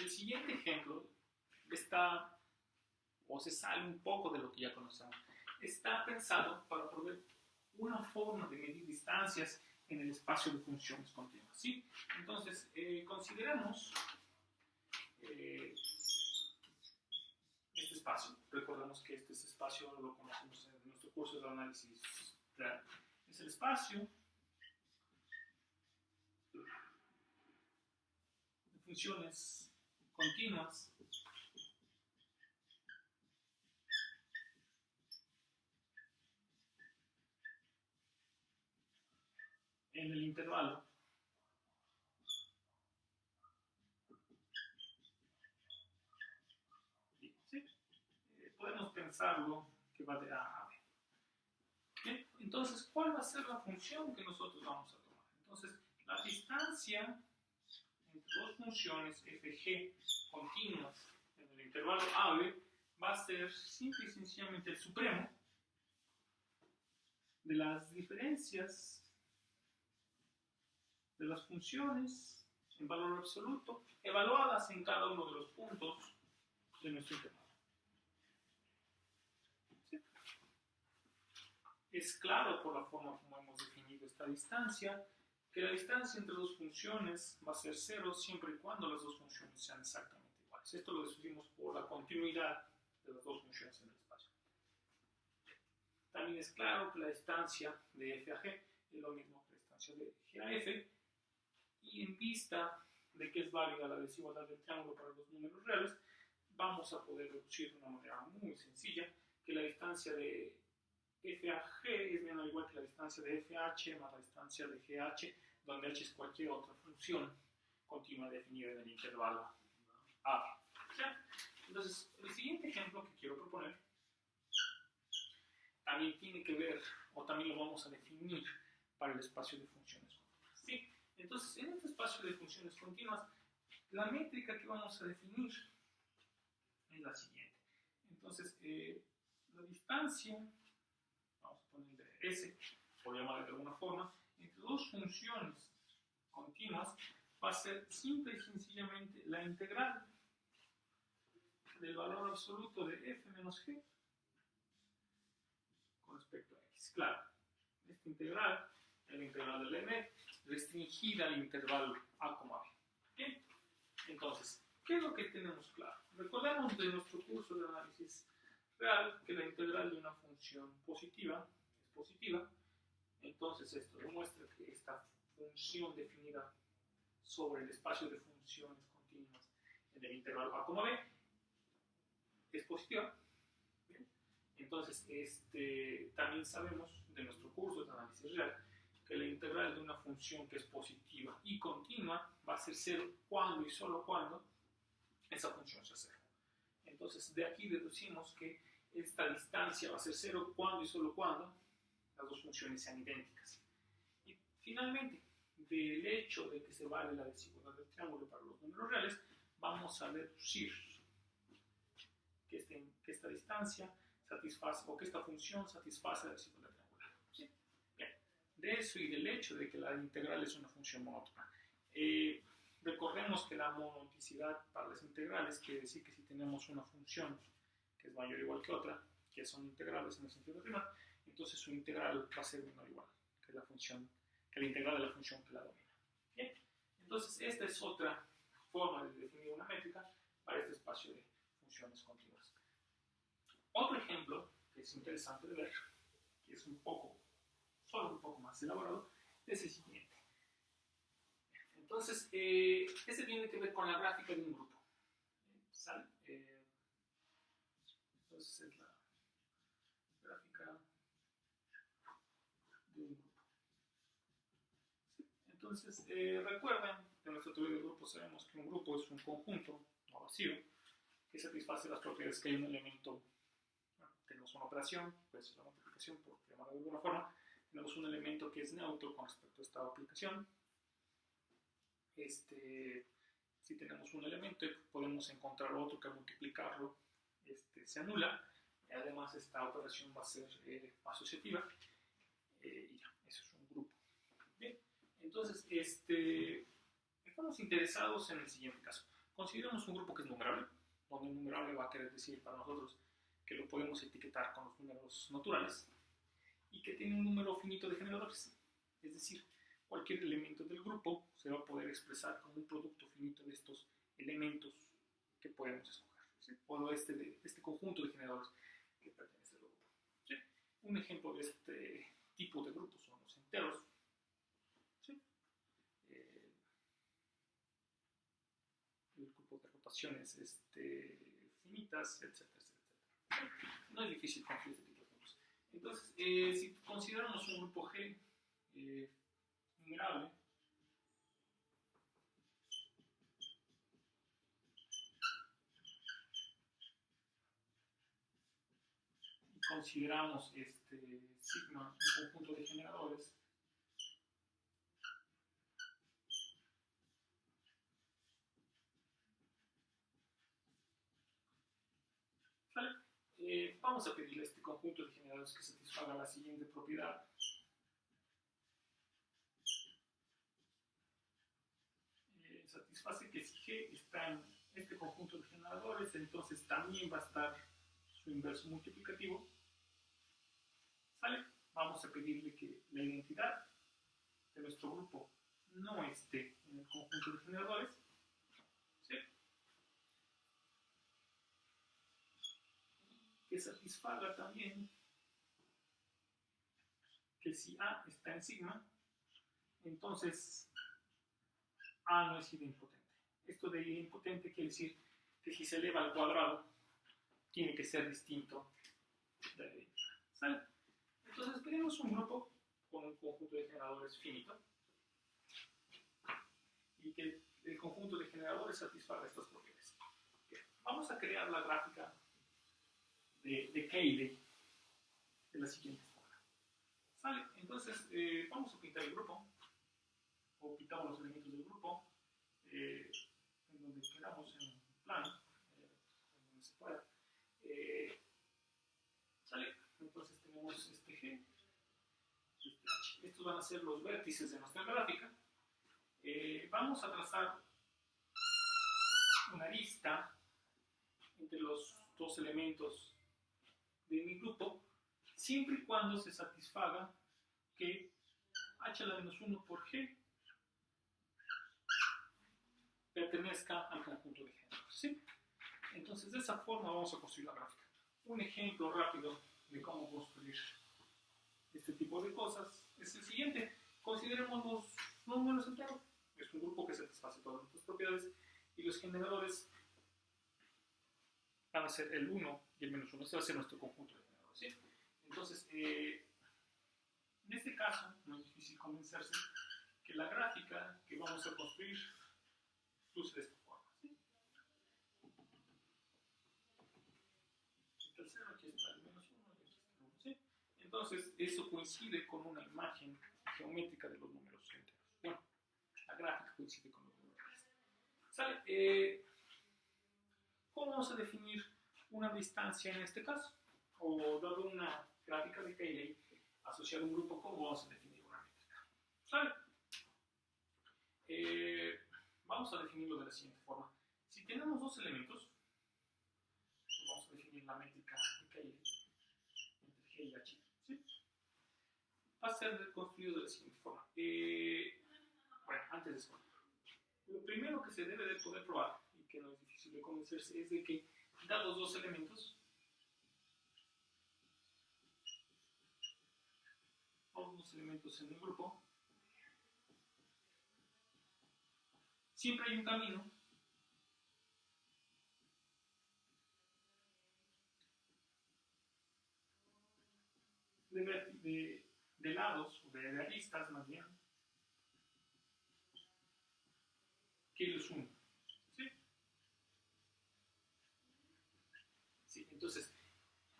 el siguiente ejemplo está, o se sale un poco de lo que ya conocemos. Está pensado para proveer una forma de medir distancias en el espacio de funciones continuas, ¿sí? Entonces, consideremos este espacio. Recordemos que este espacio lo conocemos en nuestro curso de análisis real. Es el espacio de funciones continuas en el intervalo ¿sí? Podemos pensarlo que va de A a B. ¿Bien? Entonces, ¿cuál va a ser la función que nosotros vamos a tomar? Entonces, la distancia entre dos funciones fg continuas en el intervalo AB va a ser simple y sencillamente el supremo de las diferencias de las funciones en valor absoluto evaluadas en cada uno de los puntos de nuestro intervalo. ¿Sí? Es claro por la forma como hemos definido esta distancia que la distancia entre dos funciones va a ser cero siempre y cuando las dos funciones sean exactamente iguales. Esto lo decidimos por la continuidad de las dos funciones en el espacio. También es claro que la distancia de f a g es lo mismo que la distancia de g a f, y en vista de que es válida la desigualdad del triángulo para los números reales, vamos a poder deducir de una manera muy sencilla que la distancia de f a g es menor o igual que la distancia de f a h más la distancia de g a h, donde h es cualquier otra función continua definida en el intervalo a. Entonces, el siguiente ejemplo que quiero proponer también tiene que ver, o también lo vamos a definir para el espacio de funciones continuas. ¿Sí? Entonces, en este espacio de funciones continuas, la métrica que vamos a definir es la siguiente. Entonces, la distancia, vamos a ponerle S, por llamarle de alguna forma, entre dos funciones continuas va a ser simple y sencillamente la integral del valor absoluto de f menos g con respecto a x. Claro, esta integral es la integral del m restringida al intervalo a, B. ¿Bien? Entonces, ¿qué es lo que tenemos claro? Recordemos de nuestro curso de análisis real que la integral de una función positiva es positiva. Entonces, esto demuestra que esta función definida sobre el espacio de funciones continuas en el intervalo a, B es positiva. ¿Bien? Entonces, también sabemos de nuestro curso de análisis real que la integral de una función que es positiva y continua va a ser cero cuando y solo cuando esa función sea cero. Entonces, de aquí deducimos que esta distancia va a ser cero cuando y solo cuando las dos funciones sean idénticas. Y finalmente, del hecho de que se vale la desigualdad del triángulo para los números reales, vamos a deducir que esta distancia satisface, o que esta función satisface la desigualdad triangular. ¿Sí? Bien. De eso y del hecho de que la integral es una función monótona. Recordemos que la monoticidad para las integrales quiere decir que si tenemos una función que es mayor o igual que otra, que son integrales en el sentido de prima, entonces su integral va a ser menor o igual que la integral de la función que la domina. Bien. Entonces, esta es otra forma de definir una métrica para este espacio de funciones continuas. Otro ejemplo que es interesante de ver, que es solo un poco más elaborado, es el siguiente. Entonces, este tiene que ver con la gráfica de un grupo. ¿Sale? Entonces, es la gráfica de un grupo. ¿Sí? Entonces, recuerden, de nuestra teoría de grupos sabemos que un grupo es un conjunto no vacío que satisface las propiedades que hay un elemento. Tenemos una operación, puede ser la multiplicación, por llamarlo de alguna forma. Tenemos un elemento que es neutro con respecto a esta aplicación. Si tenemos un elemento y podemos encontrar otro que al multiplicarlo se anula. Además, esta operación va a ser asociativa. Y ya, eso es un grupo. Bien, entonces, estamos interesados en el siguiente caso. Consideramos un grupo que es numerable, donde el numerable va a querer decir para nosotros que lo podemos etiquetar con los números naturales y que tiene un número finito de generadores. Es decir, cualquier elemento del grupo se va a poder expresar como un producto finito de estos elementos que podemos escoger, ¿sí? O de este conjunto de generadores que pertenece al grupo, ¿sí? Un ejemplo de este tipo de grupos son los enteros, ¿sí? El grupo de rotaciones finitas, etcétera, etcétera. No es difícil construir este tipo de grupos. Entonces, si consideramos un grupo G numerable, y consideramos sigma un conjunto de generadores, ¿vale? Vamos a pedirle a este conjunto de generadores que satisfaga la siguiente propiedad. Satisface que si G está en este conjunto de generadores, entonces también va a estar su inverso multiplicativo. ¿Sale? Vamos a pedirle que la identidad de nuestro grupo no esté en el conjunto de generadores, ¿sí? Que satisfaga también que si A está en sigma, entonces A no es idempotente. Esto de idempotente quiere decir que si se eleva al cuadrado, tiene que ser distinto de la identidad. ¿Sale? Entonces pedimos un grupo con un conjunto de generadores finito y que el conjunto de generadores satisfaga estas propiedades. Bien, vamos a crear la gráfica de Cayley de la siguiente forma. ¿Sale? Entonces vamos a pintar el grupo, o pintamos los elementos del grupo, en donde queramos en un plano, en donde se pueda. ¿Sale? Entonces tenemos este G, este H. Estos van a ser los vértices de nuestra gráfica. Vamos a trazar una arista entre los dos elementos de mi grupo, siempre y cuando se satisfaga que h a la menos 1 por g pertenezca al conjunto de géneros, ¿sí? Entonces, de esa forma vamos a construir la gráfica. Un ejemplo rápido de cómo construir este tipo de cosas es el siguiente. Consideremos los números enteros. Es un grupo que satisface todas nuestras propiedades y los generadores van a ser el 1 y el menos 1. Este va a ser nuestro conjunto de generadores, ¿sí? Entonces, en este caso, no es difícil convencerse que la gráfica que vamos a construir luce de esta forma, ¿sí? Aquí está el 0, aquí está el menos 1 y aquí está el 1, ¿sí? Entonces, eso coincide con una imagen geométrica de los números enteros. Bueno, la gráfica coincide con los números enteros. ¿Sale? ¿Cómo vamos a definir una distancia en este caso? O dado una gráfica de Cayley asociada a un grupo, ¿cómo vamos a definir una métrica? ¿Sale? Vamos a definirlo de la siguiente forma. Si tenemos dos elementos, vamos a definir la métrica de Cayley entre G y H, ¿sí? Va a ser construido de la siguiente forma. Bueno, antes de eso, lo primero que se debe de poder probar, y que no es difícil de convencerse, es de que dados dos elementos, en el grupo, siempre hay un camino de lados, de aristas más bien, que los une. ¿Sí? Sí, entonces,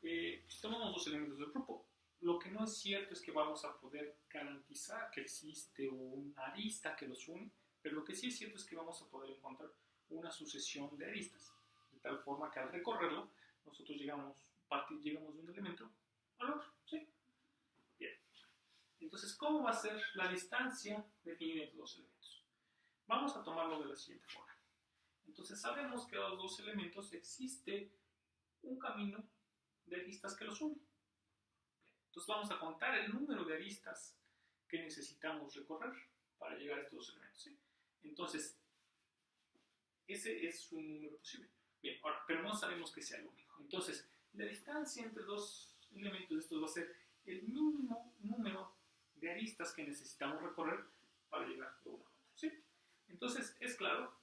si tomamos dos elementos del grupo, lo que no es cierto es que vamos a poder garantizar que existe una arista que los une, pero lo que sí es cierto es que vamos a poder encontrar una sucesión de aristas, de tal forma que al recorrerlo, nosotros llegamos de un elemento al otro, ¿sí? Bien. Entonces, ¿cómo va a ser la distancia definida entre dos elementos? Vamos a tomarlo de la siguiente forma. Entonces sabemos que a los dos elementos existe un camino de aristas que los une. Entonces vamos a contar el número de aristas que necesitamos recorrer para llegar a estos dos elementos, ¿sí? Entonces, ese es un número posible. Bien, ahora, pero no sabemos que sea el único. Entonces, la distancia entre dos elementos de estos va a ser el mínimo número de aristas que necesitamos recorrer para llegar de uno a otro, ¿sí? Entonces, es claro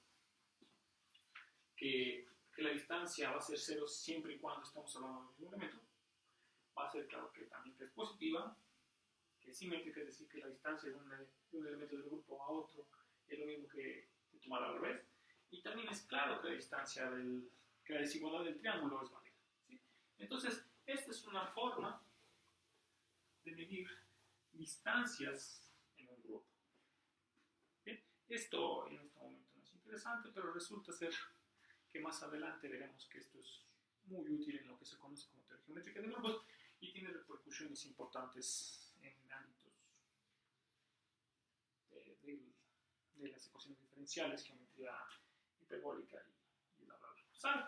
que la distancia va a ser cero siempre y cuando estamos hablando de un elemento. Va a ser claro que también que es positiva, que es simétrica, es decir, que la distancia de un elemento del grupo a otro es lo mismo que tomar al revés. Y también es claro que la distancia que la desigualdad del triángulo es válida, ¿sí? Entonces, esta es una forma de medir distancias en un grupo. ¿Bien? Esto en este momento no es interesante, pero resulta ser que más adelante veremos que esto es muy útil en lo que se conoce como teoría geométrica de grupos y tiene repercusiones importantes en ámbitos de las ecuaciones diferenciales, geometría hiperbólica y bla bla bla. ¿Saben?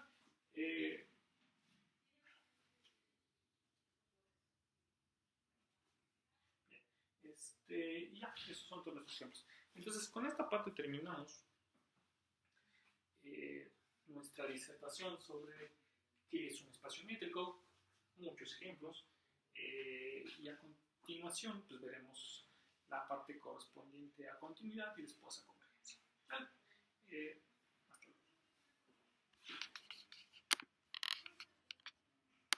Ya, esos son todos los ejemplos. Entonces, con esta parte terminamos nuestra disertación sobre qué es un espacio métrico, muchos ejemplos, y a continuación pues veremos la parte correspondiente a continuidad y después a convergencia.